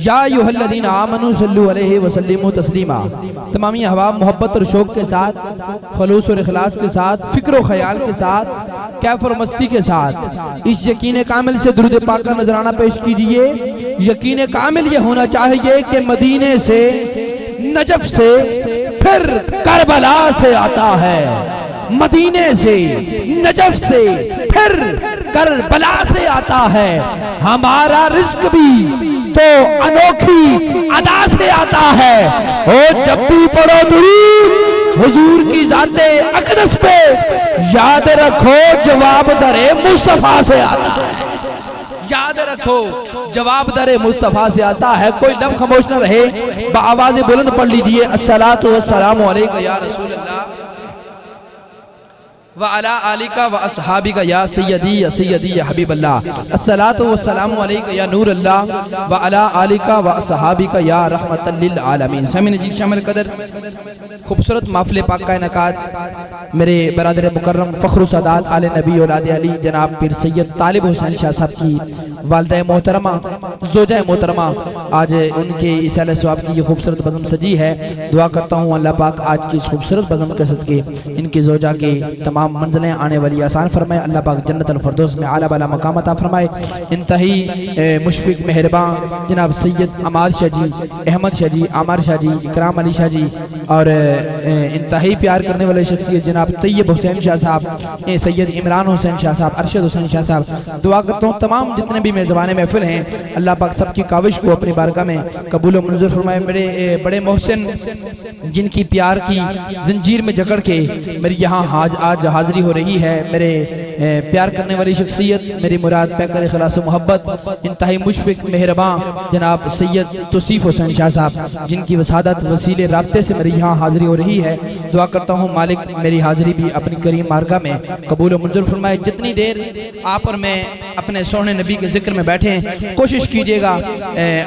या अय्युहल्लज़ीना आमनू सल्लु अलैहि वसल्लिमू तस्लीमा। तमामी अहबाब मोहब्बत और शौक के साथ, खलूस और इखलास के साथ, फिक्र और ख्याल के साथ, कैफ और मस्ती के साथ इस यकीन कामिल से दुरूद पाक का नजराना पेश कीजिए। यकीन कामिल ये होना चाहिए कि मदीने से, नजफ से, फिर करबला से आता है। मदीने से, नजफ से, फिर करबला से आता है। हमारा रिज्क भी तो अनोखी अदा से आता है। और जब भी पढ़ो दुरूद हुजूर की ज़ाते अक़दस पे, याद रखो जवाब दरे मुस्तफा से आता है। याद रखो जवाब दरे मुस्तफा से आता है। कोई लफ्ज़ खामोश न रहे, बाआवाज़ बुलंद पढ़ लीजिए अस्सलातु वस्सलामु अलैका या रसूल अल्लाह व अला आलिका व अस्हाबिका या सय्यदी या सय्यदी या हबीब अल्लाह। अस्सलातु वस्सलामु अलैका या नूर अल्लाह व अला आलिका व अस्हाबिका या रहमतल लिल आलमीन। सामीन जी शामिल कदर खूबसूरत महफ़िल पाक का इनेकाद मेरे बरादर मुकर्रम फ़ख्र सादात आले नबी औलाद अली जनाब पीर सैयद तालिब हुसैन शाह साहब की वालिदा मोहतरमा, ज़ोजा मोहतरमा, आज उनके इस अहले सवाब की ये खूबसूरत बज़म सजी है। दुआ करता हूँ अल्लाह पाक आज की इस खूबसूरत बज़म के सदके इनकी ज़ोजा के तमाम मंज़िलें आने वाली आसान फरमाए। अल्लाह पाक जन्नत अल फिरदौस में आला बाला मकाम अता फरमाए। इंतही मुशफिक मेहरबान जनाब सैयद अमार शाह जी, अहमद शाह जी, आमार शाह जी, इकराम अली शाह जी और इंतही प्यार करने वाले शख्सियत जनाब तैयब हुसैन शाह साहब, सैयद इमरान हुसैन शाह साहब, अरशद हुसैन शाह साहब। दुआ करता हूँ तमाम जितने भी मेज़बान महफिल हैं अल्लाह पाक सबकी काविश को अपनी बारगाह में कबूल व मंजूर फरमाए। मेरे बड़े मोहसिन जिनकी प्यार की जंजीर में जकड़ के मेरी यहाँ आज हाजिरी हो रही है, मेरे प्यार करने वाली शख्सियत, मेरी मुराद पैकर इखलास मोहब्बत, इंतहाई मुशफिक मेहरबान जनाब सैयद तौसीफ हुसैन शाह साहब, जिनकी वसादत वसीले राब्ते से मेरी यहाँ हाजिरी हो रही है। दुआ करता हूँ मालिक मेरी हाजिरी भी अपनी करीम मार्गा में कबूल व मंजूर फरमाए। जितनी देर आप और मैं अपने सोहने नबी के जिक्र में बैठे, कोशिश कीजिएगा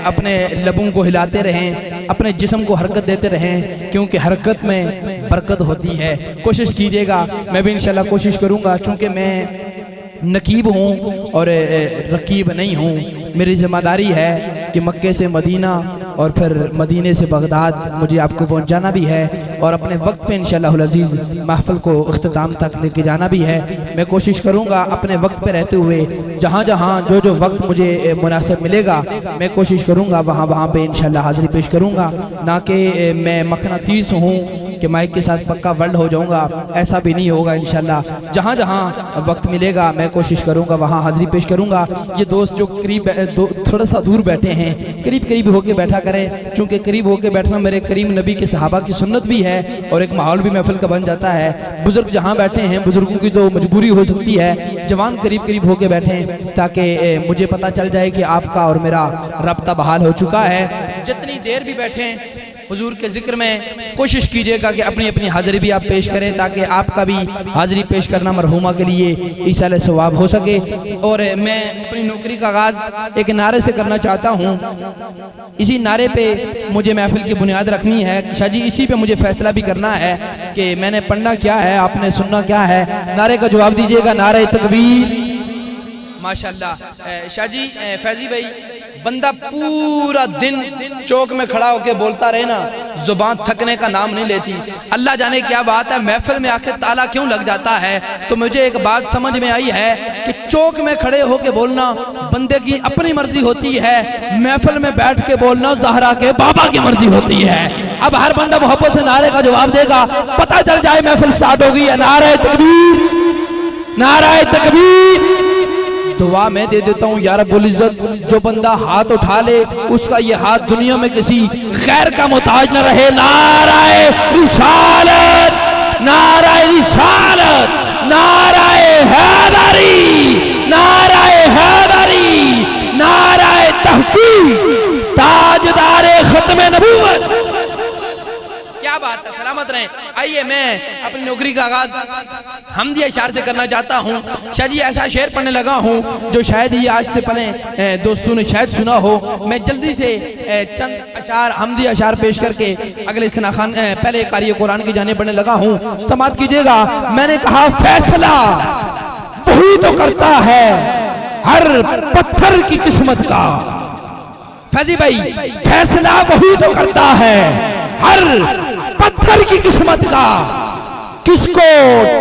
अपने लबों को हिलाते रहें, अपने जिस्म को हरकत देते रहें, क्योंकि हरकत में बरकत होती है। कोशिश कीजिएगा, मैं भी इंशाल्लाह कोशिश करूँगा, चूँकि मैं नकीब हूँ और रकीब नहीं हूँ। मेरी जिम्मेदारी है कि मक्के से मदीना और फिर मदीने से बगदाद मुझे आपको पहुँचाना भी है और अपने वक्त पे इंशाअल्लाह अज़ीज़ महफ़िल को इख्तिताम तक लेके जाना भी है। मैं कोशिश करूँगा अपने वक्त पे रहते हुए जहाँ जहाँ जो वक्त मुझे मुनासिब मिलेगा मैं कोशिश करूँगा वहाँ पे इंशाअल्लाह हाज़िरी पेश करूँगा। ना कि मैं मखनातीस हूँ कि माइक के साथ पक्का वर्ल्ड हो जाऊँगा, ऐसा भी नहीं होगा इंशाअल्लाह। जहाँ जहाँ वक्त मिलेगा मैं कोशिश करूँगा वहाँ हाज़िरी पेश करूँगा। ये दोस्त जो करीब थोड़ा सा दूर बैठे हैं, करीब होके बैठा करें, क्योंकि करीब होके बैठना मेरे करीम नबी के सहाबा की सुन्नत भी है और एक माहौल भी महफिल का बन जाता है। बुजुर्ग जहाँ बैठे हैं, बुजुर्गों की तो मजबूरी हो सकती है, जवान करीब होके बैठें ताकि मुझे पता चल जाए कि आपका और मेरा रब्ता बहाल हो चुका है। जितनी देर भी बैठें हुजूर के जिक्र में कोशिश कीजिएगा कि अपनी अपनी हाजिरी भी आप पेश करें, ताकि आपका भी हाजिरी पेश करना मरहुमा के लिए ईसाले सवाब हो सके। और मैं अपनी नौकरी का आगाज़ एक नारे से करना चाहता हूँ। इसी नारे पे मुझे महफिल की बुनियाद रखनी है शाह जी, इसी पे मुझे फैसला भी करना है कि मैंने पढ़ना क्या है, आपने सुनना क्या है। नारे का जवाब दीजिएगा, नारे तकबीर। माशाअल्लाह शाह जी, फैजी भाई, बंदा पूरा दिन चौक में खड़ा होकर बोलता रहे ना, जुबान थकने का नाम नहीं लेती। अल्लाह जाने क्या बात है, महफिल में आके ताला क्यों लग जाता है। तो मुझे एक बात समझ में आई है कि चौक में खड़े होके बोलना बंदे की अपनी मर्जी होती है, महफिल में बैठ के बोलना ज़हरा के बाबा की मर्जी होती है। अब हर बंदा मोहब्बत से नारे का जवाब देगा, पता चल जाए महफिल स्टार्ट हो गई है। नारे तकबीर, नारे तकबीर। दुआ मैं दे देता हूँ या रब्बुल इज्जत, जो बंदा हाथ उठा ले उसका ये हाथ दुनिया में किसी खैर का मोहताज न रहे। नाराए रिसालत, नाराए रिसालत, नाराए हैदरी, नाराए हैदरी, नाराए तहकीक, ताजदारे खत्मे नबूवत। क्या बात है, सलामत रहें। आइए मैं अपनी नौकरी का आगाज हमदिया अशार से करना चाहता हूँ। शाह जी ऐसा शेर पढ़ने लगा हूँ जो शायद ही आज से पहले दोस्तों ने शायद सुना हो। मैं जल्दी से चंद अशार हमदिया अशार पेश करके अगले सना खान पहले कारी कुरान की जाने पढ़ने लगा हूँ। समात कीजिएगा। मैंने कहा फैसला वही तो करता है हर पत्थर की किस्मत का, फैजी भाई फैसला वही तो करता है हर पत्थर की किस्मत का, किसको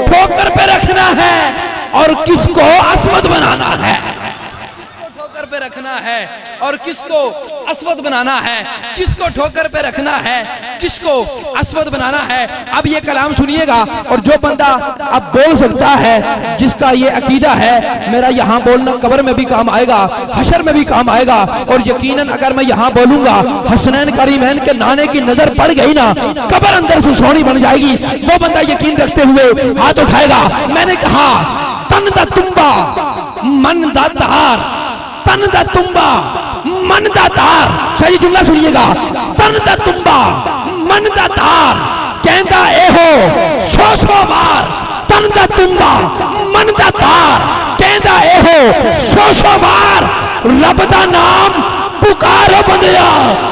ठोकर पे रखना है और किसको अस्वद बनाना है, ठोकर पे रखना है और किसको अस्वद बनाना है, किसको ठोकर पे रखना है, किसको अस्वद बनाना है। अब ये कलाम सुनिएगा और जो बंदा अब बोल सकता है, जिसका ये अकीदा है मेरा यहाँ बोलना कब्र में भी काम आएगा, हशर में भी काम आएगा, और यकीनन अगर मैं यहाँ बोलूंगा हसनैन करीमैन के नाने की नजर पड़ गई ना, कब्र अंदर से सोनी बन जाएगी। वो बंदा यकीन रखते हुए हाथ उठाएगा। मैंने कहा तन दा तुम्बा मन दा तार, तन दा तुम्बा मन दा तार। सही जुमला सुनिएगा, तन दा तुम्बा मन दा तार, कहता एहो सौ सौ बार, तन दा तुम्बा मन दा तार, कहता एहो सौ सौ बार, रब दा नाम पुकारो बंदिया,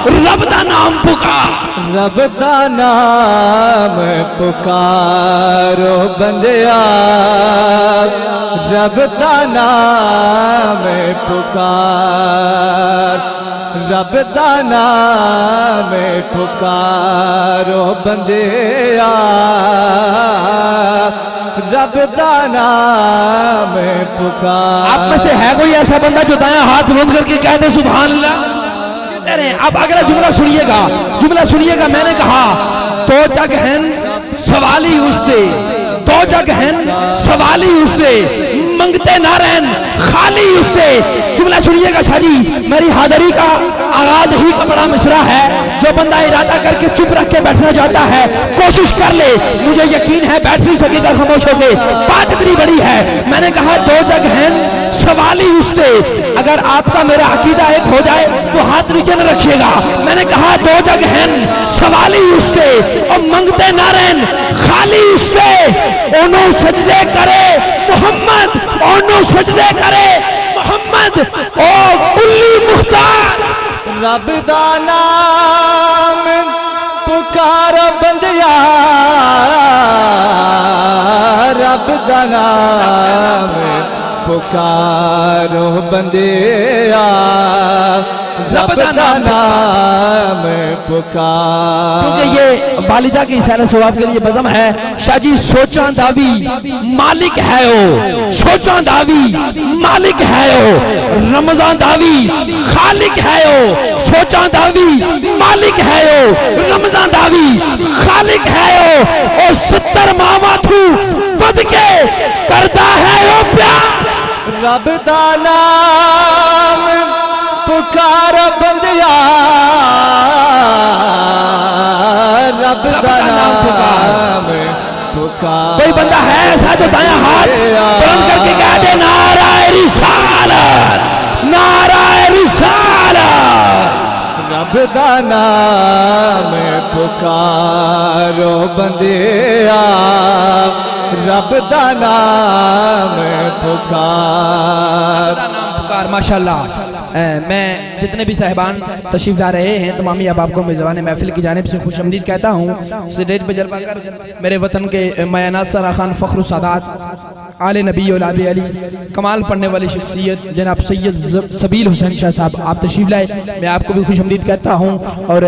रब दा नाम पुकार, रब दा नाम पुकारो बंदिया, रब दा नाम पुकार, रब दा नाम पुकारो बंदिया, रब दा नाम पुकार। आप में से है कोई ऐसा बंदा जो दायां हाथ बुलंद करके कह दे सुभान अल्लाह? अब अगला जुमला सुनिएगा, जुमला सुनिएगा। मैंने कहा तो जग हैं सवाली उससे, तो जग हैं सवाली उससे, मंगते ना रहन खाली उससे। जुमला सुनिएगा शाह जी, मेरी हाजिरी का आगाज ही का बड़ा मिसरा है। जो बंदा इरादा करके चुप रख के बैठना चाहता है कोशिश कर ले, मुझे यकीन है बैठ नहीं सकेगा खामोश होके, बात इतनी बड़ी है। मैंने कहा दो जग हैं सवाली उससे, अगर आपका मेरा अकीदा एक हो जाए तो हाथ नीचे न रखिएगा। मैंने कहा दो जग हैं सवाली उससे और मंगते ना रहन खाली उससे, ओनो सजदे करे मोहम्मद, ओनो सजदे करे मोहम्मद, ओ कुल्ली मुख्तार। रब दा नाम पुकार बंदिया, रब दा नाम पुकारो बंदिया, रब दा नाम पुकार। क्योंकि ये वालिदा की सैल सवाब के लिए बज़म है। शाह जी सोचा दावी मालिक है ओ, सोचा दावी मालिक है ओ, रमजान दावी खालिक है ओ, सोचा दावी मालिक है ओ, रमजान दावी खालिक है ओ 70 मावा थू वध के करता है ओ प्यार। रब दा नाम पुकार बंदिया, रब दा नाम पुकार। कोई बंदा है ऐसा जो दायां हाथ बुलंद करके कह दे नाराए रिसालत, नाराए रिसालत। रब दा नाम पुकारो बंदिया, रब दा नाम पुकार। माशाल्लाह। मैं जितने भी साहिबान तशरीफ ला रहे हैं तमामी अब आपको मेज़बान महफिल की जानिब से खुशअमदीद कहता हूँ। स्टेज पर जलवा कर मेरे वतन के मयाना सरा खान फ़ख्र सादात आले नबी औलाद अली कमाल पढ़ने वाली शख्सियत जनाब सैयद सबील हुसैन शाह साहब आप तशरीफ लाए, मैं आपको भी खुशअमदीद कहता हूँ। और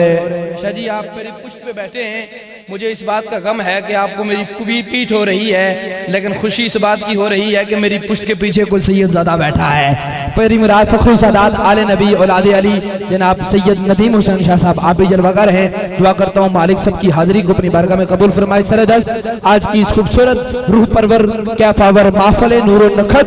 शाह जी आप मेरी पुश्त पे बैठे हैं, मुझे इस बात का गम है कि आपको मेरी पीठ हो रही है, लेकिन खुशी इस बात की हो रही है कि मेरी पुश्त के पीछे कोई सैयद ज़्यादा बैठा है। मेरी मुराद फ़ख्र सादात आले नबी औलाद अली जनाब सैयद नदीम हुसैन शाह साहब आप भी जलवागर हैं। दुआ करता हूँ मालिक सब की हाजिरी को अपनी बारगाह में कबूल फरमाए। सरदस्त आज की इस खूबसूरत रूह परवर क्या फावर महफिल नूर नखत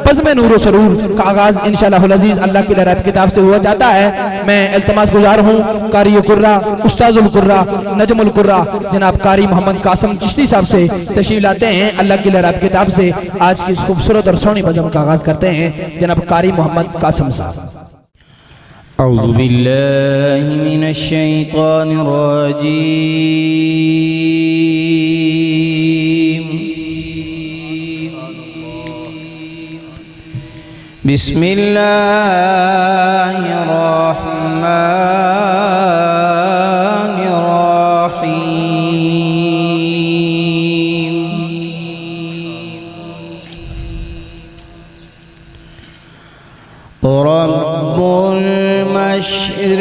बज़्म नूर सरूर का आगाज इंशाअल्लाह अज़ीज़ अल्लाह की लरब किताब से हुआ जाता है। मैं इल्तिमास गुजार हूँ कारी कुर्रा उस्ताजुल कुर्रा नजमुल कुर्रा जनाब कारी मोहम्मद कासिम चिश्ती साहब से तशरीफ लाते हैं। अल्लाह की लरब किताब से आज की इस खूबसूरत और सोनी बज़म का आगाज करते हैं जनाब कारी मोहम्मद कासिम साहब। अऊज़ु बिल्लाहि मिनश शैतानिर रजीम, बिस्मिल्लाहिर रहमानिर रहीम। रब्बुल मशरिक़ैनि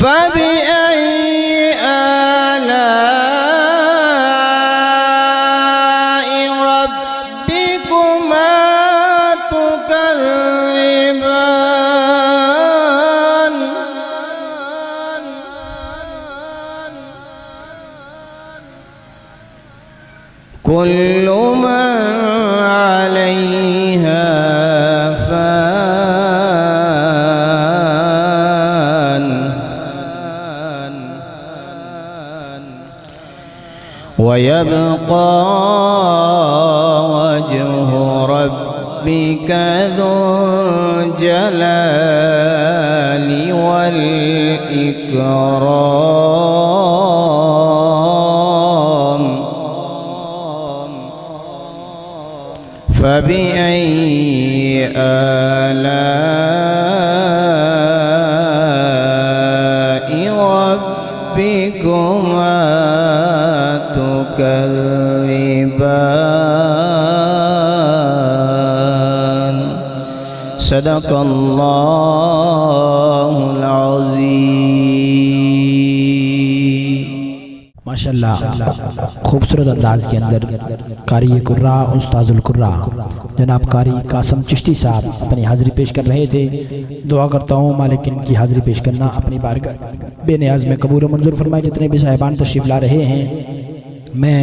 फबिअय्यि आलाइ रब्बिकुमा तुकज़्ज़िबान। कुल्लु मन अलैहा फ़ान वयब्क़ा वज्हु रब्बिका ज़ुल जलालि वल इकराम। फबिअय्यि आलाइ रब्बिकुमा तुकज़्ज़िबान। सदक़ल्लाहुल अज़ीम। माशाल्लाह खूबसूरत अंदाज के अंदर कारी कुर्रा उस्ताजुल कुर्रा जनाब कारी कासम चिश्ती साहब अपनी हाज़िरी पेश कर रहे थे। दुआ करता हूँ मालिक इनकी हाज़िरी पेश करना अपनी बारगाह बेनियाज में कबूल मंजूर फरमाए। जितने भी साहिबान तशरीफ़ ला रहे हैं मैं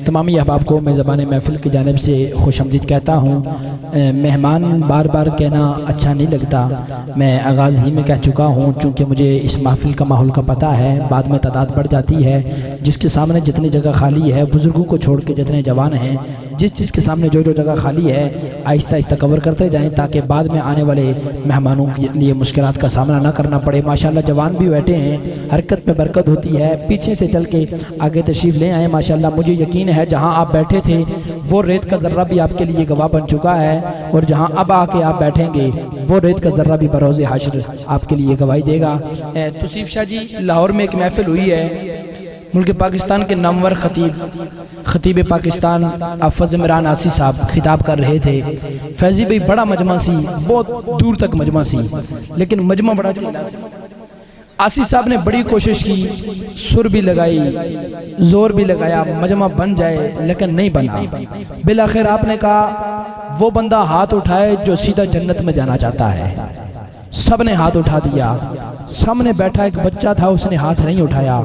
तमामी अहबाब को मैं ज़बान महफ़िल की जानिब से खुशामदीद कहता हूँ। मेहमान बार बार कहना अच्छा नहीं लगता, मैं आगाज़ ही में कह चुका हूँ। चूँकि मुझे इस महफ़िल का माहौल का पता है, बाद में तादाद बढ़ जाती है। जिसके सामने जितनी जगह खाली है, बुज़ुर्गों को छोड़ के जितने जवान हैं, जिस चीज़ के सामने जो जो जगह खाली है आहिस्ता आहिस्ता कवर करते जाएँ, ताकि बाद में आने वाले मेहमानों के लिए मुश्किलात का सामना ना करना पड़े। माशाल्लाह जवान भी बैठे हैं, हरकत में बरकत होती है। पीछे से चल के आगे तशरीफ़ ले आए। माशाल्लाह मुझे यकीन है जहाँ आप बैठे थे वो रेत का ज़र्रा भी आपके लिए गवाह बन चुका है, और जहाँ अब आके आप बैठेंगे वो रेत का ज़र्रा भी बरोज़ हश्र आपके लिए गवाही देगा। तौसीफ शाह जी, लाहौर में एक महफिल हुई है, मुल्क पाकिस्तान के नामवर खतीब पाकिस्तान आफज़ इमरान आसी साहब खिताब कर रहे थे। फैज़ी भाई बड़ा मजमा सी, बहुत दूर तक मजमा सी, लेकिन मजमा बड़ा आसी साहब ने बड़ी कोशिश की, सुर भी लगाई, जोर भी लगाया, मजमा बन जाए, लेकिन नहीं बना। बिलाखिर आपने कहा वो बंदा हाथ उठाए जो सीधा जन्नत में जाना चाहता है। सब ने हाथ उठा दिया। सामने बैठा एक बच्चा था, उसने हाथ नहीं उठाया।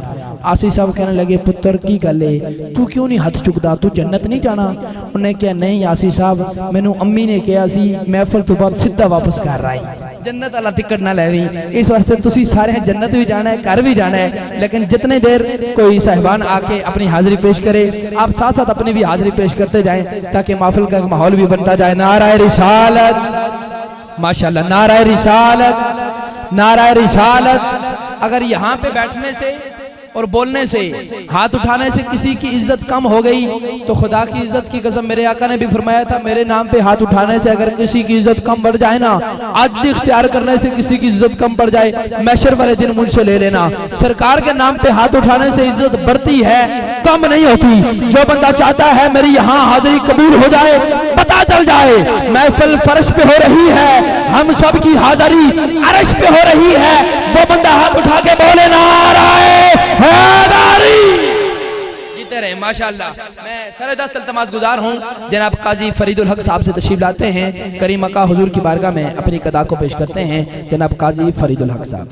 आसी साहब कहने लगे, पुत्र की गल है, तू क्यों नहीं हाथ चुकता, तू जन्नत नहीं जाना? उन्हें कहा, नहीं आसी साहब, मैनू अम्मी ने कहा सी महफिल तो बाद सीधा वापस घर आई, जन्नत वाला टिकट ना लैवी, इस वास्ते तुसी सारे जन्नत भी जाना है, घर भी जाना है। लेकिन जितने देर कोई साहिबान आके अपनी हाजिरी पेश करे, आप साथ साथ अपनी भी हाजिरी पेश करते जाएं, ताकि महफिल का माहौल भी बनता जाए। नाराए रिसालत, माशाल्लाह, नाराए रिसालत, नाराए रिसालत। अगर यहाँ पे बैठने से और बोलने से, हाथ उठाने से किसी की इज्जत कम हो गई तो खुदा की इज्जत की कसम, मेरे आका ने भी फरमाया था, मेरे नाम पे हाथ उठाने से अगर किसी की इज्जत कम बढ़ जाए ना, आजिज़ी इख्तियार करने से किसी की इज्जत कम बढ़ जाए, महशर वाले दिन मुझसे ले लेना। सरकार के नाम पे हाथ उठाने से इज्जत बढ़ती है, कम नहीं होती। जो बंदा चाहता है मेरी यहाँ हाजिरी कबूल हो जाए, पता चल जाए महफिल फर्श पे हो रही है, हम सब की हाजिरी अर्श पे हो रही है, वो बंदा हाथ उठा के बोले नाराए हैदरी, जीते रहे। माशाल्लाह, मैं सरदस्त इल्तिमास गुजार हूँ, जनाब काजी फरीदुल हक साहब से तशरीफ लाते हैं, करीम अका हुजूर की बारगाह में अपनी कदा को पेश करते हैं। जनाब काजी फरीदुल हक साहब।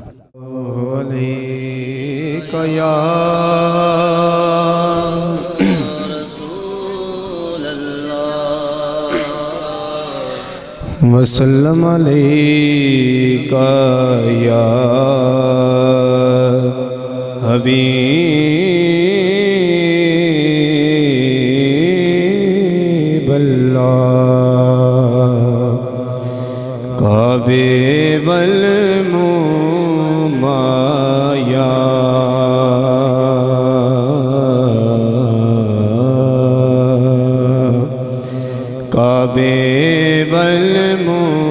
वसल्लम अलैका या हबीब अल्लाह, काबे वल मुमाया, काबे वल मुमाया,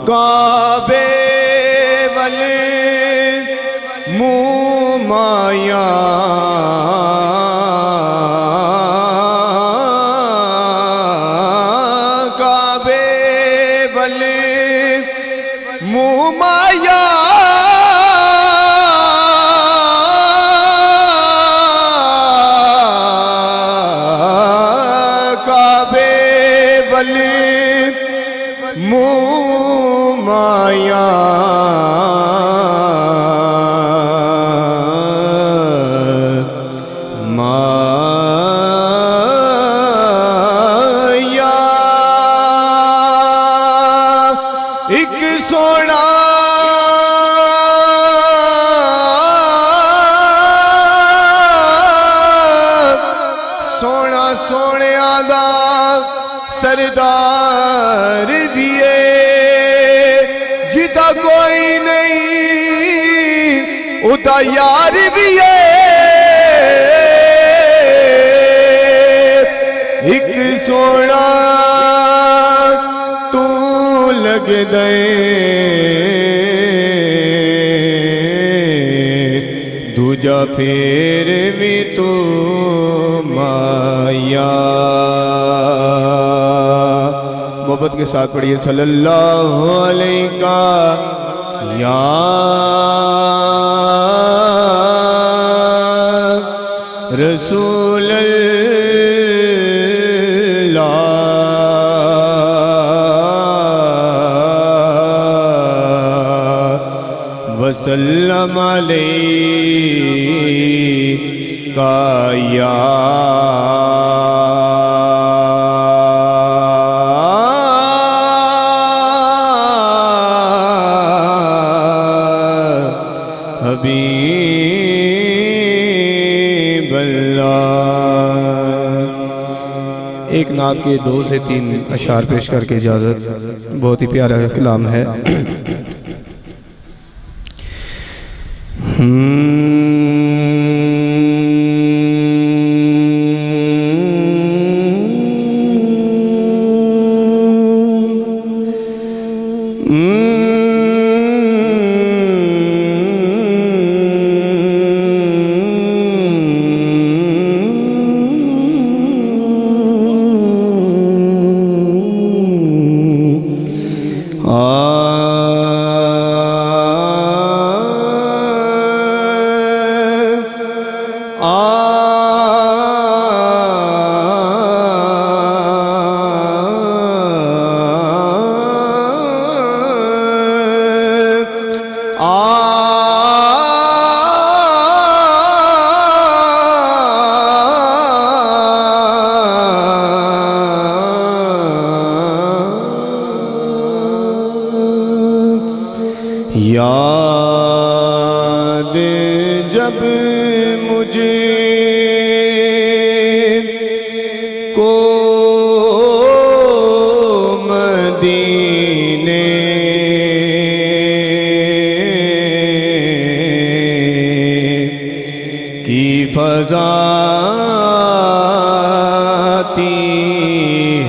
काबे वल मुमाया, काबे वल माया काबे वली मुँह माया माया एक सोना सोना सोनिया दा सरदार दिए जिदा कोई नहीं उदा यार भी है एक सोना तू लग दे दूजा फेर भी तू माया। मोहब्बत के साथ पढ़िए सल्लल्लाहु अलैहि या रसूल अल्लाह वसल्लम अलैका या हबीब अल्लाह। एक नात के 2 से 3 अशार पेश करके इजाज़त। बहुत ही प्यारा कलाम है। याद जब मुझे को मदीने की फज़ा आती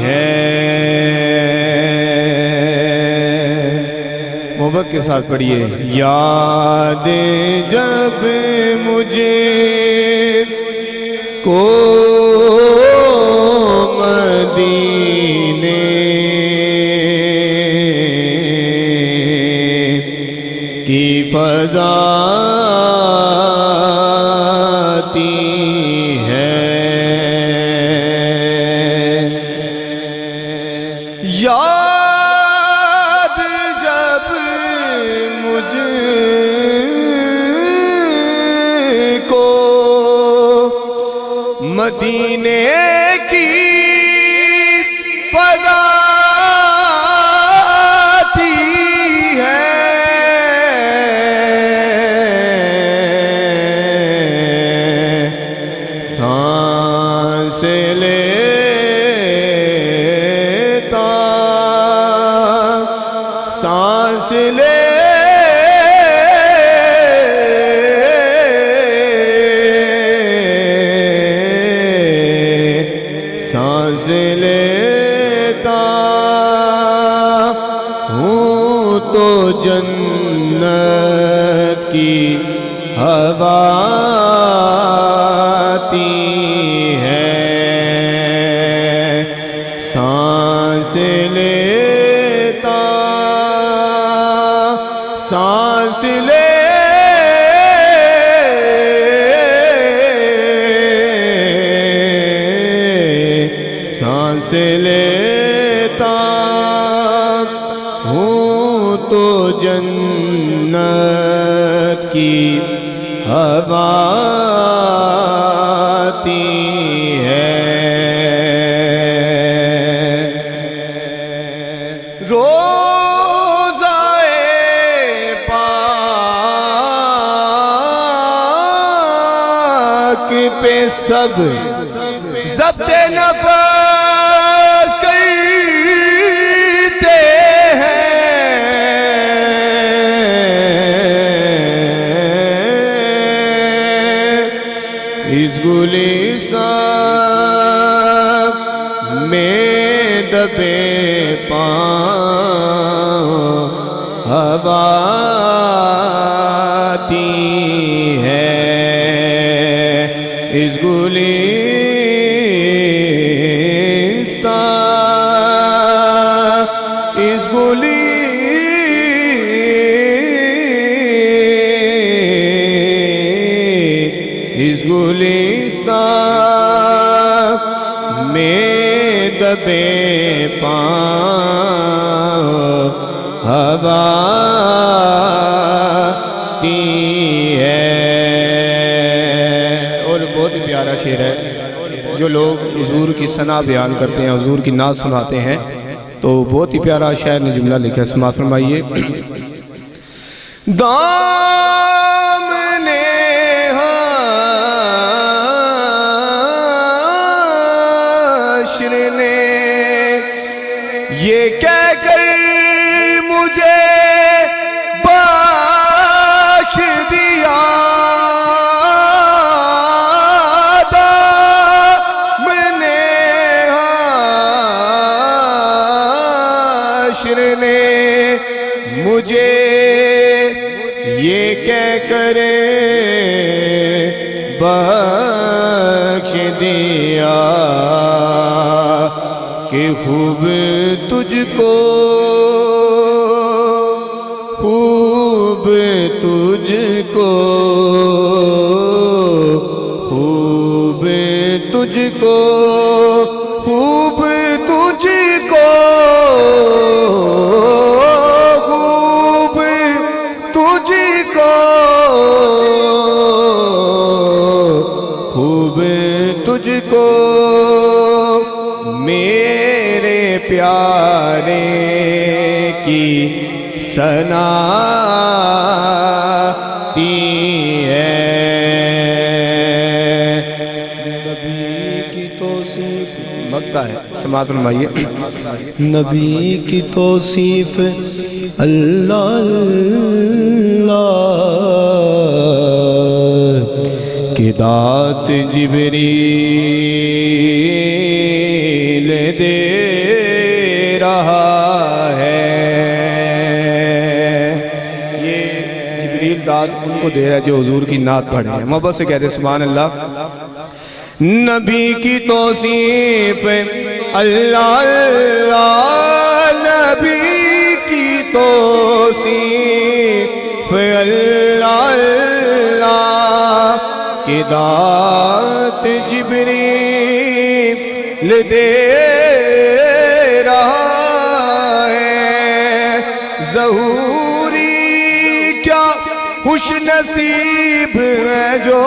है। मोहब्बत के साथ पढ़िए याद जब मुझे को मदीने की फज़ा आती है। याद जब मुझको मदीने की फज़ा आती है। सांस लेता सांस ले सांस लेता हूँ तो जन्नत की हवा आती है। सांस लेता हूँ तो जन्नत की हवा आती है। रोज़ाए पाक पे सब ज़ब्ते नफ़स करते हैं। इस गुलिस्तान में दबे पाँव हवा आती है। इस गुलिस्तान में दबे पाँव हवा आती है। और बहुत ही प्यारा शेर है। जो लोग हुजूर की सना बयान करते हैं, हुजूर की नात सुनाते हैं, तो बहुत ही प्यारा शायर ने जुमला लिखा है, समाअत फरमाइए। दामने हाशर ने ये कहकर मुझे बख्श दिया, दामने हाशर ने मुझे ये कह करे बख्श दिया कि खूब तुझको, खूब तुझको, खूब तुझको, खूब तुझको, खूब तुझको, खूब तुझको मेरे प्यारे की सनाती है। नबी की तौसीफ मक्ता है, समाअत फरमाइए। नबी की तौसीफ अल्लाह अल्लाह की दात जिब्रील दे रहा है। ये जिब्रील दात उनको दे रहा है जो हुजूर की नात पढ़े हैं। मोहब्बत से कहते सुभान अल्लाह। नबी की तौसीफ अल्लाह अल्लाह, नबी की तौसीफ अल्लाह अल्लाह की दात जिब्रील दे रहा है। ज़हूरी क्या खुश नसीब है जो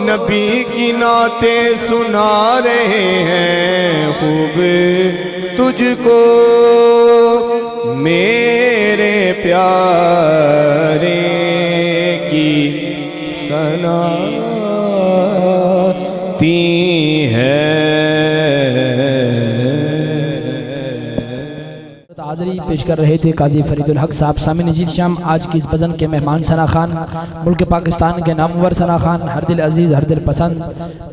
नबी की नाते सुना रहे हैं। खूब तुझको मेरे प्यारे की सनाती है। हाज़री पेश कर रहे थे काजी फरीदुल हक साहब। सामिन नजीर शाम आज की इस भजन के मेहमान सना खान, मुल्क पाकिस्तान के नामवर सना खान, हर दिल अजीज़ हर दिल पसंद,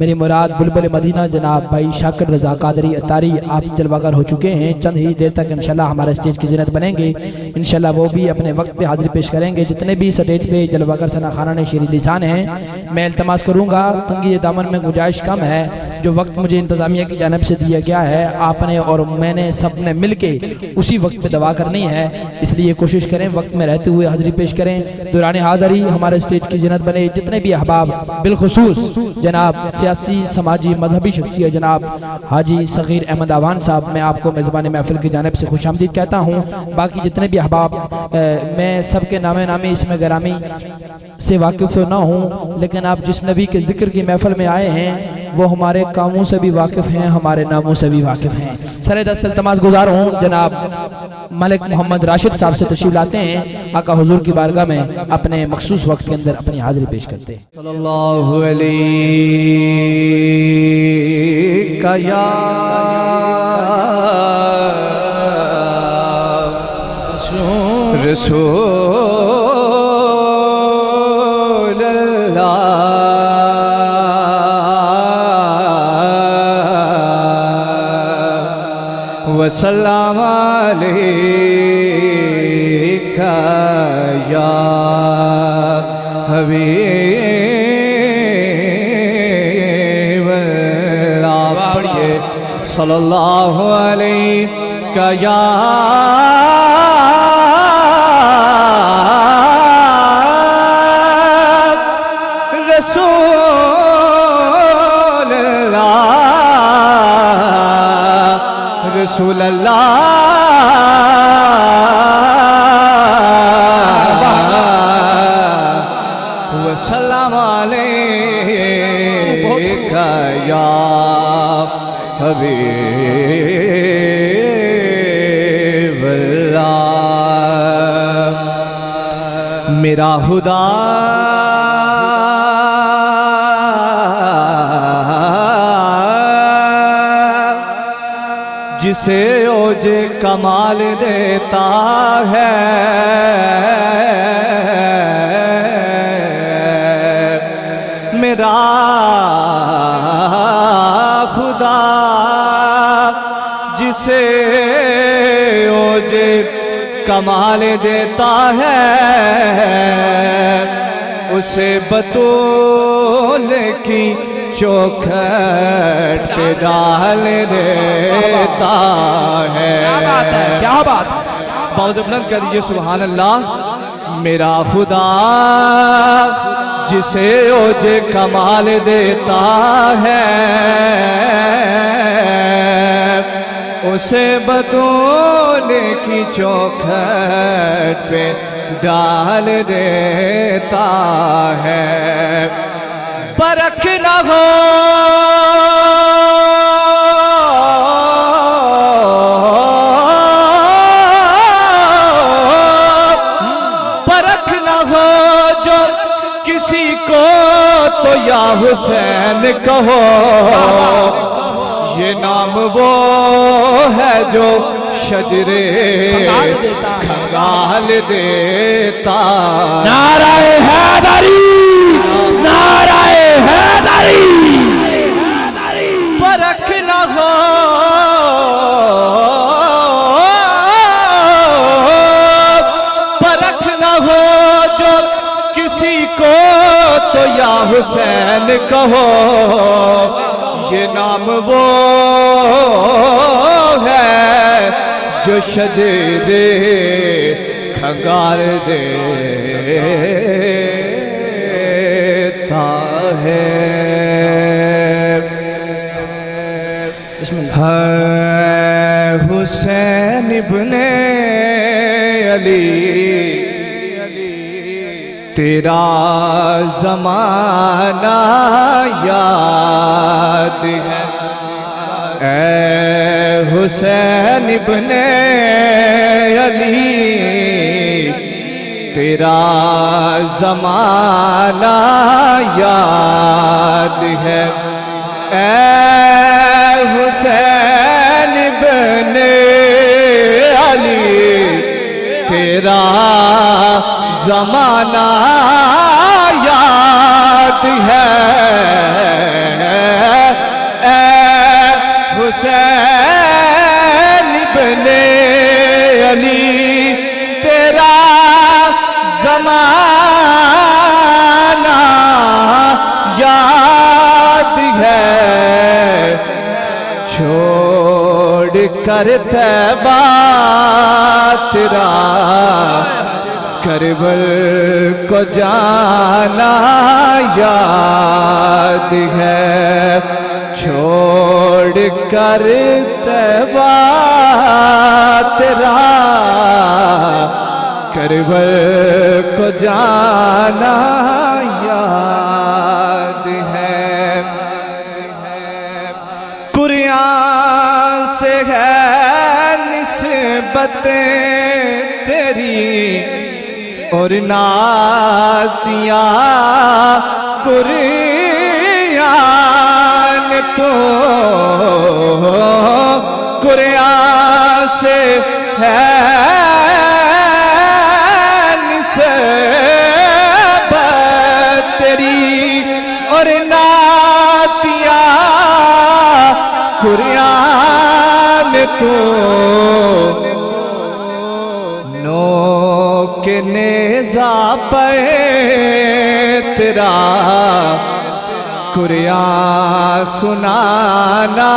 मेरी मुराद बुलबुल मदीना जनाब भाई शाकिर रज़ा कादरी अतारी आप जलवागर हो चुके हैं। चंद ही देर तक इंशाल्लाह हमारे स्टेज की ज़ीनत बनेंगे। इंशाल्लाह वो भी अपने वक्त पे हाज़िरी पेश करेंगे। जितने भी स्टेज पे जलवागर सना खाना ने शेरी लिसान हैं, मैं इल्तमास करूँगा, तंगी दामन में गुंजाइश कम है, जो वक्त मुझे इंतज़ामिया की जानिब से दिया गया है, आपने और मैंने सब ने मिल के उसी वक्त मुसीबत में दवा करनी है, इसलिए कोशिश करें वक्त में रहते हुए हाजिरी पेश करें। दौरान हाज़री हमारे स्टेज की जिन्नत बने जितने भी अहबाब, बिलखुसूस जनाब सियासी समाजी मजहबी शख्सियत जनाब हाजी सगीर अहमद आवान साहब, मैं आपको मेज़बान महफिल की जानिब से खुशामदीद कहता हूँ। बाकी जितने भी अहबाब, मैं सबके नामे नामी इसमें गरामी से वाकिफ़ तो ना हूँ, लेकिन आप जिस नबी के ज़िक्र की महफिल में आए हैं वो हमारे कामों से भी वाकिफ़ हैं, हमारे नामों से भी वाकिफ़ हैं। सरे दस्त इल्तमास गुजार हूँ जनाब मलिक मोहम्मद राशिद साहब से तशरीफ लाते हैं, आका हुजूर की बारगाह में अपने मखसूस वक्त के अंदर अपनी हाजिरी पेश करते हैं। सल्लल्लाहु अलैहि या रसूल अल्लाह वसल्लम अलैका या हबीब अल्लाह। पढ़िए सल्लल्लाहु अलैका या रसूल अल्लाह रसूल अल्लाह वसल्लम अलैका या हबीब अल्लाह। मेरा खुदा जिसे ओजे कमाल देता है, मेरा खुदा जिसे ओजे कमाल देता है, उसे बतूल की चौखट पे डाल देता है। क्या बात है। बहुत बुलंद कर दीजिए सुभान अल्लाह। मेरा खुदा जिसे ओजे कमाल देता है, उसे बतूल की चौखट पे डाल देता है। परख न हो परख न हो जो किसी को तो या हुसैन कहो, ये नाम वो है जो शजरे खंगाल देता। नाराए हैदरी, नाराए हैदरी। परख न हो परख न हो जो किसी को तो या हुसैन कहो, ये नाम वो है जो शजरे खंगाल देता है। हुसैन इब्ने अली तेरा ज़माना याद है, ऐ हुसैन इब्ने अली तेरा ज़माना याद है। ऐ हुसैन इब्ने अली तेरा ज़माना याद है। ऐ हुसैन इब्ने अली तेरा ज़माना याद है। छोड़ छोड़ कर तैबा तेरा करबल को जाना याद है, छोड़ कर तैबा तेरा करबल को जाना याद है। कुरान से है निस्बतें तेरी और नातिया कुरान तो कुरान से है निस्बत तेरी और नातिया कुरान तो नो के नेज़ा पर तेरा कुरान सुनाना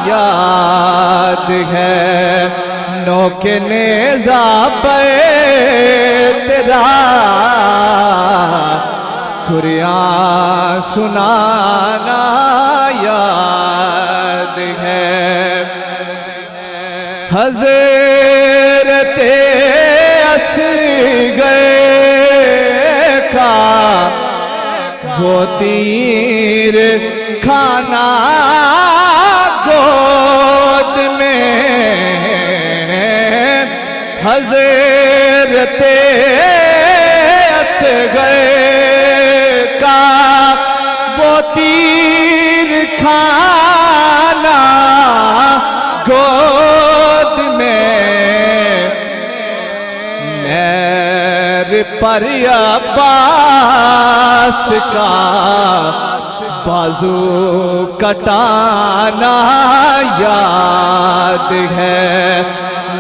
याद है, नो के नेज़ा पर तेरा कुरान सुनाना याद है। हज़रत असग़र का वो तीर खाना गोद में, हज़रत असग़र का वो तीर खाना गोद में, पर अब्बास का बाजू कटाना याद है,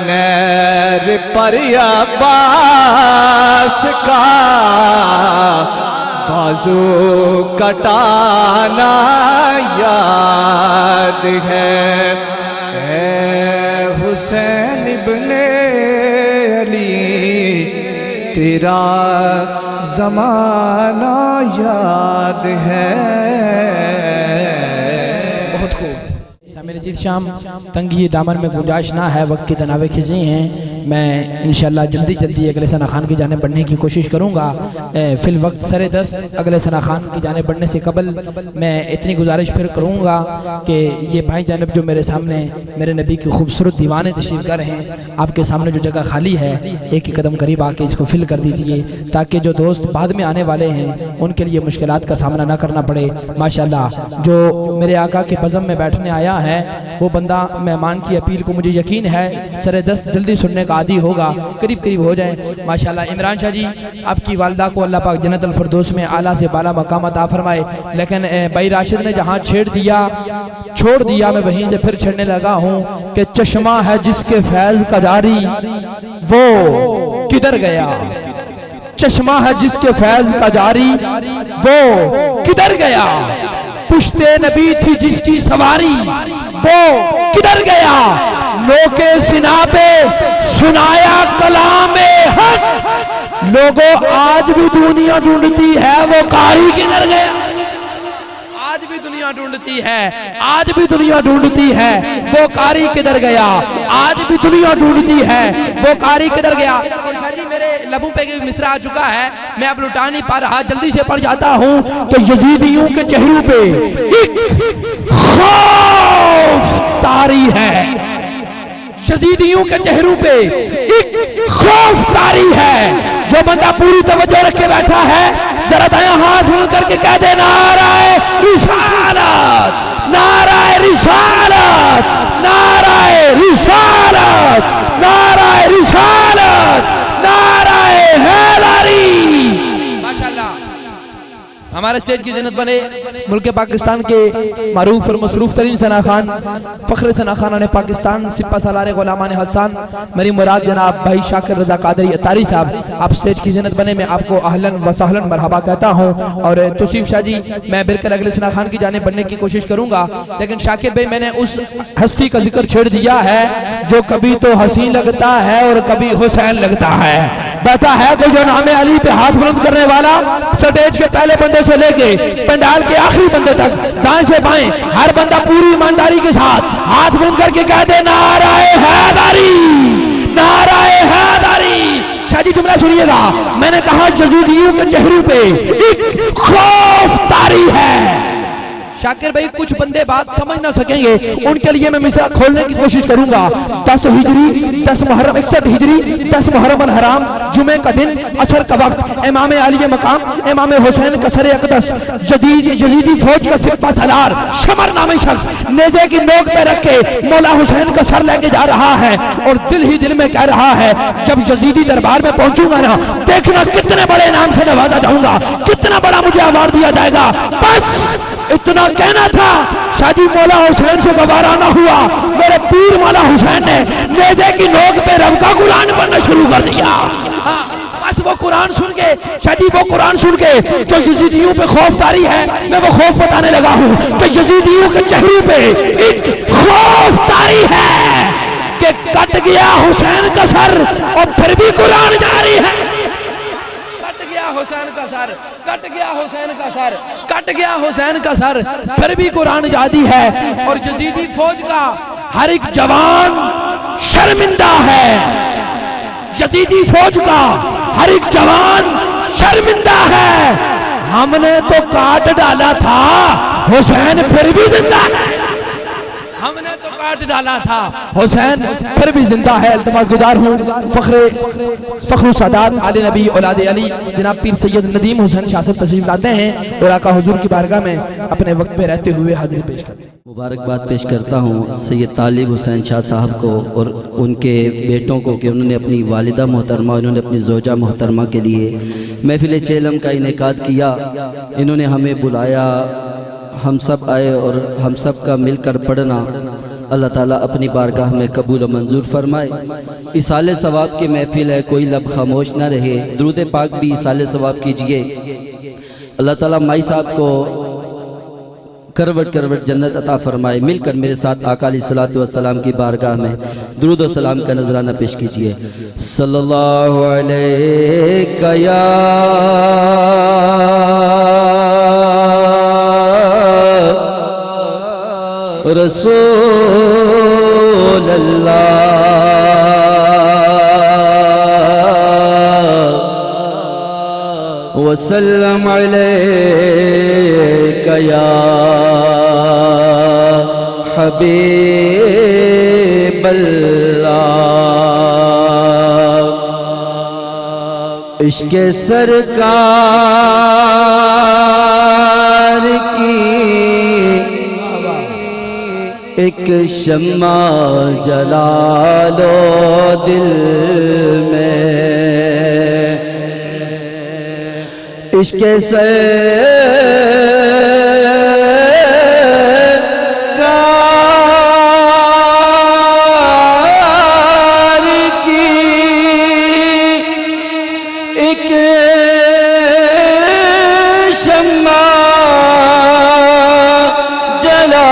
नैर पर अब्बास का बाजू कटाना याद है। हुसैन इब्ने अली तेरा ज़माना याद है। बहुत खूब। मेरे जीत शाम तंगी दामन में गुंजाइश ना है, वक्त की तनावे खिंची हैं। मैं इंशाल्लाह जल्दी जल्दी अगले सना खान की जाने बढ़ने की कोशिश करूँगा। फिल वक्त 10:30 अगले सना खान की जाने बढ़ने से कबल मैं इतनी गुजारिश फिर करूँगा कि ये भाई जानब जो मेरे सामने मेरे नबी की खूबसूरत दीवाने तशरीफ़ कर हैं, आपके सामने जो जगह खाली है एक ही कदम करीब आके इसको फिल कर दीजिए, ताकि जो दोस्त बाद में आने वाले हैं उनके लिए मुश्किलात का सामना ना करना पड़े। माशाल्लाह जो मेरे आका के बज़म में बैठने आया है वो बंदा मेहमान की अपील को मुझे यकीन है 10:30 जल्दी सुनने का आदी होगा, करीब करीब हो जाए। माशाल्लाह इमरान शाह जी आपकी वालदा को अल्लाह पाक जन्नतुल फिरदौस में आला से बाला मकाम अता फरमाए। लेकिन भाई राशिद ने जहाँ छेड़ दिया छोड़ दिया, मैं वहीं से फिर छेड़ने लगा हूँ कि चश्मा है जिसके फैज का जारी वो किधर गया, चश्मा है जिसके फैज का जारी वो किधर गया, पुश्ते नबी थी जिसकी सवारी वो किधर गया, लोके सिना पे सुनाया कलामे हक, लोगों आज भी दुनिया ढूंढती है वो कारी किधर गया, आज भी दुनिया ढूंढती है, आज भी दुनिया ढूंढती है वो कारी किधर गया, आज भी दुनिया ढूंढती है वो कारी किधर गया। जी मेरे लबों पे मिसरा आ चुका है, मैं अब लुटा नहीं पा रहा, जल्दी से पढ़ जाता हूँ तो यजीदियों के चेहरों पे एक खौफ तारी है, यजीदियों के चेहरों पे एक खौफ तारी है। जो बंदा पूरी तवज्जो रख के बैठा है जरा दाया हाथ मुड़ करके कह दे नाराए रिसालत, नाराए रिसालत, नाराए रिसालत, नाराए रिसालत, नाराए हैदरी। माशाल्लाह हमारे स्टेज की जिन्नत बने मुल्क पाकिस्तान के मारूफ और मसरूफ तरीन सना खान, फ़ख्र सना खान ने पाकिस्तान, सिपा सालार गुलामान हसन, मेरी मुराद जनाब भाई शाकिर रजा कादरी अतारी साहब, आप स्टेज की जिन्नत बने। मैं आपको अहलन व सहलन मरहबा कहता हूँ। और तौसीफ शाह जी, मैं बिल्कुल अगले सना खान की जाने बनने की कोशिश करूंगा, लेकिन शाकिर भाई मैंने उस हस्ती का जिक्र छेड़ दिया है जो कभी तो हसीन लगता है और कभी हुसैन लगता है। बैठा है कोई जो नाम अली पे हाथ बुलंद करने वाला, स्टेज के पहले बंदे से लेके पंडाल के आखिरी बंदे तक, दाएं से बाएं हर बंदा पूरी ईमानदारी के साथ हाथ बुलंद करके कहते नाराए हैदरी, नाराए हैदरी। शादी जुमला सुनिएगा, मैंने कहा यजीदियों के चेहरे पे एक खौफ तारी है। शाकिर भाई कुछ बंदे बात समझ ना सकेंगे, उनके लिए मैं मिसरा खोलने की कोशिश करूंगा। 10 हिजरी 10 मुहर्रम 61 हिजरी 10 मुहर्रम अल हराम जुमे का दिन असर का वक्त, इमाम अली मकाम इमाम हुसैन का सर अक़दस यजीदी फौज का सिपा सालार शमर नामी शख्स नेज़े की नोक पे रख के मौला हुसैन का सर लेके जा रहा है और दिल ही दिल में कह रहा है जब यजीदी दरबार में पहुंचूंगा ना, देखना कितने बड़े नाम से नवाजा जाऊंगा, कितना बड़ा मुझे अवार्ड दिया जाएगा। बस इतना कहना था। शादी मौला हुसैन से गवारा ना हुआ, मेरे पीर मौला हुसैन ने नेज़े की नोक पे रब का कुरान पढ़ना शुरू कर दिया। बस वो कुरान सुन के, शादी वो कुरान सुन के जो यजीदियों पे खौफ तारी है, मैं वो खौफ बताने लगा हूँ कि यजीदियों के चेहरे पे एक खौफ तारी है कि कट गया हुसैन का सर और फिर भी कुरान जारी है। हुसैन का सर कट गया, हुसैन का सर कट गया, हुसैन का सर फिर भी कुरान जादी है। और यजीदी फौज का हर एक जवान शर्मिंदा है, यजीदी फौज का हर एक जवान शर्मिंदा है। हमने तो काट डाला था, हुसैन फिर भी जिंदा है। हमने तो काट डाला था, हुसैन फिर भी जिंदा है। इल्तिमास गुजार हूँ फ़ख्र सादात आले नबी औलाद अली जनाब पीर सैयद नदीम हुसैन शाह साहब तशरीफ लाते हैं और आका हुजूर की बारगाह में अपने वक्त पे रहते हुए हाजिरी पेश करते हैं। मुबारकबाद पेश करता हूँ सैयद तालिब हुसैन शाह साहब को और उनके बेटों को कि उन्होंने अपनी वालिदा मोहतरमा, उन्होंने अपनी ज़ौजा मोहतरमा के लिए महफिल चेलम का इनेकाद किया। इन्होंने हमें बुलाया, हम सब आए और हम सब का मिलकर पढ़ना अल्लाह ताला अपनी बारगाह में कबूल और मंजूर फरमाए। इसाले सवाब की महफिल है, कोई लब खामोश ना रहे। दुरूद पाक भी इसाले सवाब कीजिए। अल्लाह ताला माई साहब को करवट करवट जन्नत अता फरमाए। मिलकर मेरे साथ आका अलैहिस्सलातु वस्सलाम की बारगाह में दुरूद और सलाम का नजराना पेश कीजिए। सल्लल्लाहु अलैहि या रसूल अल्लाह वसल्लम अलैका या हबीब अल्लाह। इश्क़े सरकार की एक शम्मा जला लो दिल में, इश्क़े सरकार की एक शम्मा जला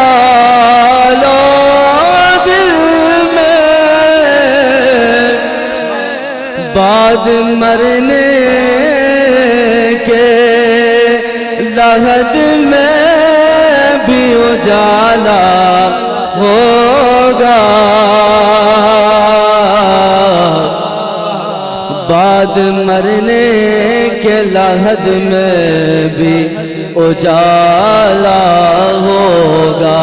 बाद मरने के लहद में भी उजाला होगा, बाद मरने के लहद में भी उजाला होगा।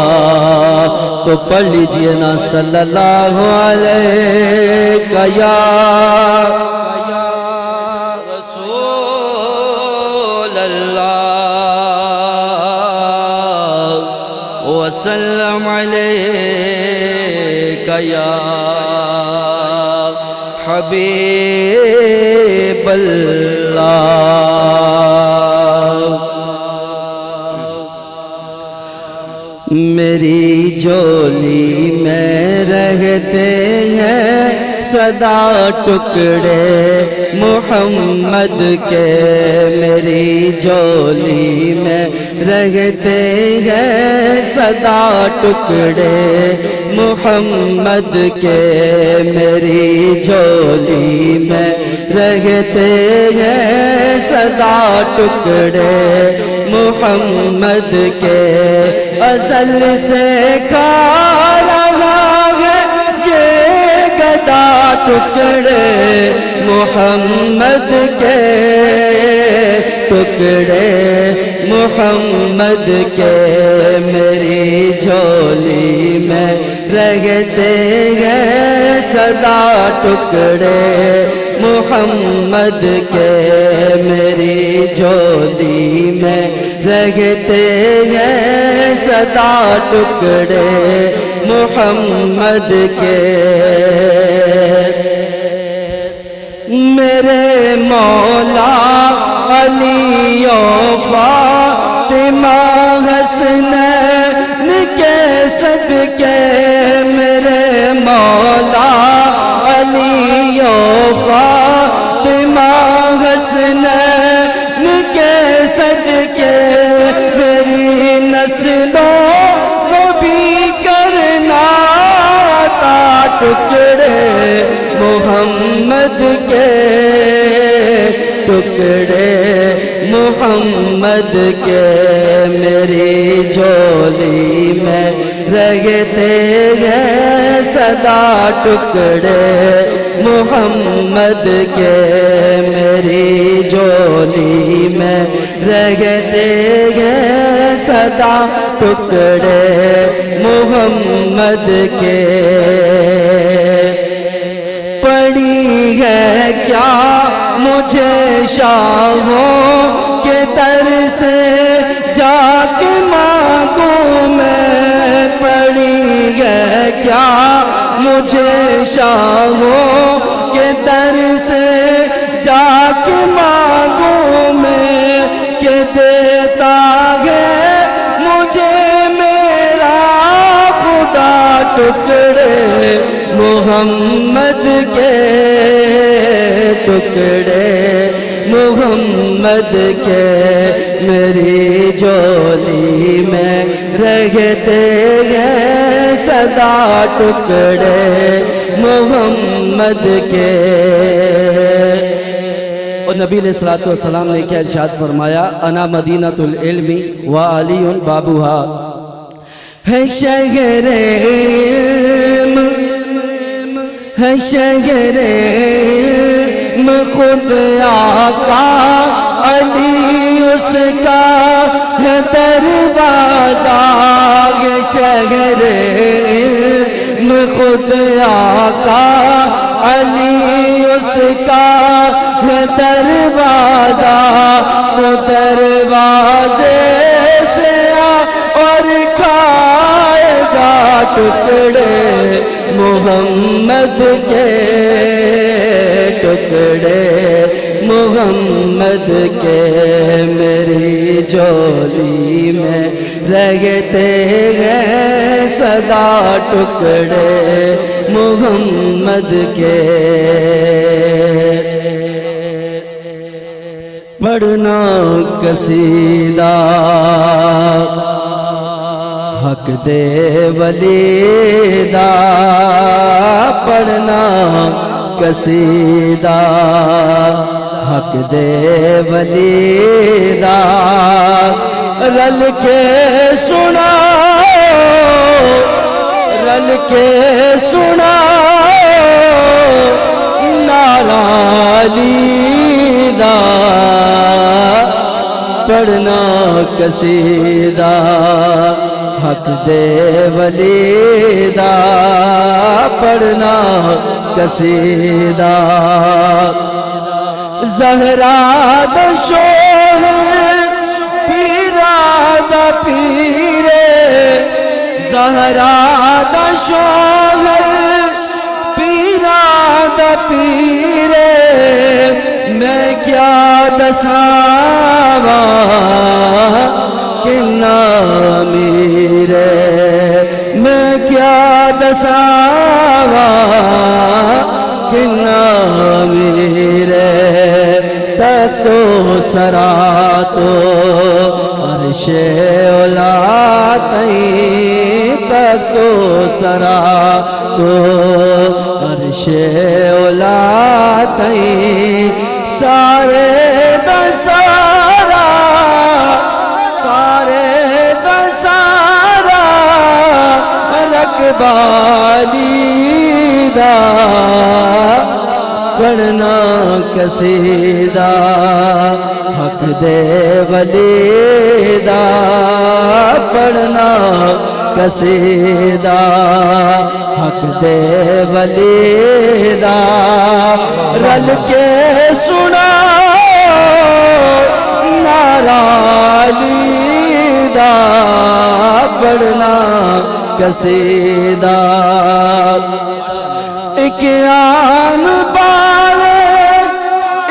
तो पढ़ लीजिए ना सल्लल्लाहु अलैहि या रसूल अल्लाह वसल्लम अलैका या हबीब अल्लाह। मेरी झोली में रहते हैं सदा टुकड़े मोहम्मद के। मेरी झोली में रहते हैं सदा टुकड़े मोहम्मद के। मेरी झोली में रहते हैं सदा टुकड़े मोहम्मद के। अज़ल से खा रहा है ये गदा टुकड़े मोहम्मद के। टुकड़े मोहम्मद के। मेरी झोली में रहते हैं सदा टुकड़े मोहम्मद के। मेरी झोली में रहते हैं सदा टुकड़े मोहम्मद के। मेरे मौला अली और फातिमा हसनैन के सदके। मेरे मौला अली और फातिमा हसनैन के सदके। मेरी नस्लों को भी करना ता टुकड़े मोहम्मद के। टुकड़े मोहम्मद के। मेरी झोली में रहते हैं सदा टुकड़े मोहम्मद के। मेरी झोली में रहते हैं सदा टुकड़े मोहम्मद के। पड़ी है क्या मुझे शाहों के दर से जाके मांगूं मैं। पड़ी है क्या मुझे शाहों के दर से जाके मांगूं मैं। के देता है मुझे मेरा खुदा टुकड़े मोहम्मद के। टुकड़े मोहम्मद के। मेरी झोली में रहते हैं सदा टुकड़े मोहम्मद के। और नबी अलैहिस्सलातु वस्सलाम ने क्या इरशाद फरमाया, अना मदीनतुल इल्मी व अलीउन बाबूहा। है शहरे इल्म है शहरे इल्म खुद आका अली उसका है दरवाजा। ये शहरे इल्म खुद आका अली उसका है दरवाजा। वो दरवाजे से आ और खाए जा टुकड़े मोहम्मद के। टुकड़े मोहम्मद के। मेरी झोली में रहते हैं सदा टुकड़े मोहम्मद के। पढ़ना कसीदा हक दे वलीदा। पढ़ना कसीदा हक दे वलीदा। रल के सुनाओ रल के सुनाओ नारा लीदा। पढ़ना कसीदा हक दे वलीदा। पढ़ना कसीदा। ज़हरा दा शोहर पीरा दा पीरे। ज़हरा दा शोहर पीरा दा पीरे। मैं क्या दसावा कि ना मेरे सावा किन्ना मेरे तको सरा तो अर्शे औलातई तको सरा तो अर्शे औलातई सारे दसारा रकबाली दा पढ़ना कसीदा हक दे वलीदा पढ़ना कसीदा हक दे वलीदा रल के सुना नारालीदा पढ़ना कसीदा एक आन बारे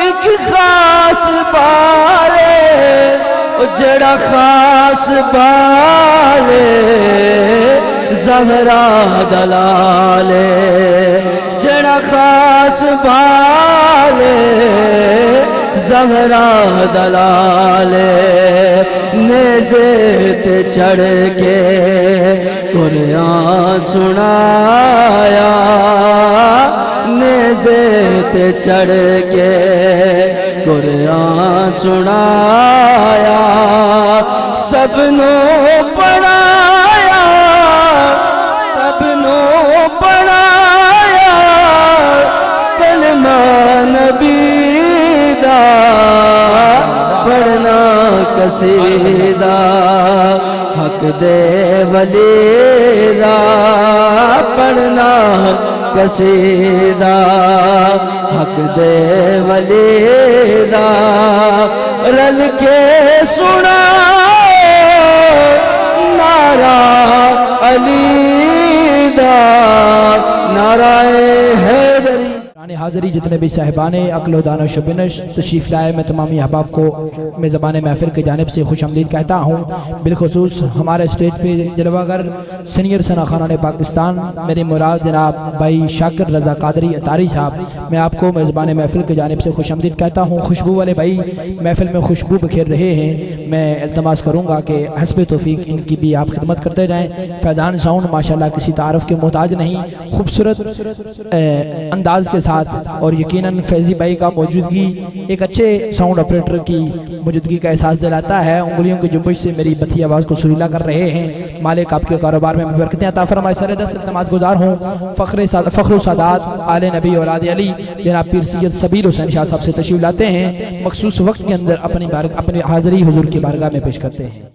एक खास बारे जड़ा खास बाले ज़हरा दलाले जड़ा खास बाले ज़हरा दलाले नेज़े ते चढ़ के कुरान सुनाया नेज़े ते चढ़ के कुरान सुनाया सबनों पढ़ाया कलमा नबी दा पढ़ना कसीदा हक दे वलीदा पढ़ना कसीदा हक दे वलीदा रल के सुना नारा अलीदा नाराए हैदरी। हाज़री जितने भी साहिबान अक्ल दानो शुबिनश तशरीफ़ लाए मैं तमामी अहबाब को मेज़बान महफिल की जानिब से खुश आमदीद कहता हूँ। बिलखसूस हमारे स्टेज पे जलवागर सीनियर सना खानान पाकिस्तान मेरे मुराद जनाब भाई शाकिर रज़ा कादरी अतारी साहब, मैं आपको मेज़बान महफिल की जानिब से खुश आमदीद कहता हूँ। खुशबू वाले भाई महफिल में खुशबू बिखेर रहे हैं, मैं इल्तमास करूँगा कि हस्ब तौफीक इनकी भी आप खिदमत करते जाएँ। फैज़ान साउंड माशाल्लाह किसी तारफ़ के मोहताज नहीं, खूबसूरत अंदाज के साथ और यकीनन फैज़ी भाई का मौजूदगी एक अच्छे साउंड ऑपरेटर की मौजूदगी का एहसास दिलाता है। उंगलियों की जुम्बिश से मेरी बथी आवाज़ को सुरीला कर रहे हैं। मालिक आपके कारोबार में बरकतें अता फरमाए। सरदस्त इल्तमास गुजार हूँ फ़ख्र सादात आले नबी औलाद अली जनाब पीर सैयद सबीर हुसैन शाह साहब से तशरीफ़ लाते हैं। मखसूस वक्त के अंदर अपनी हाज़री हुजूर की बारगाह में पेश करते हैं।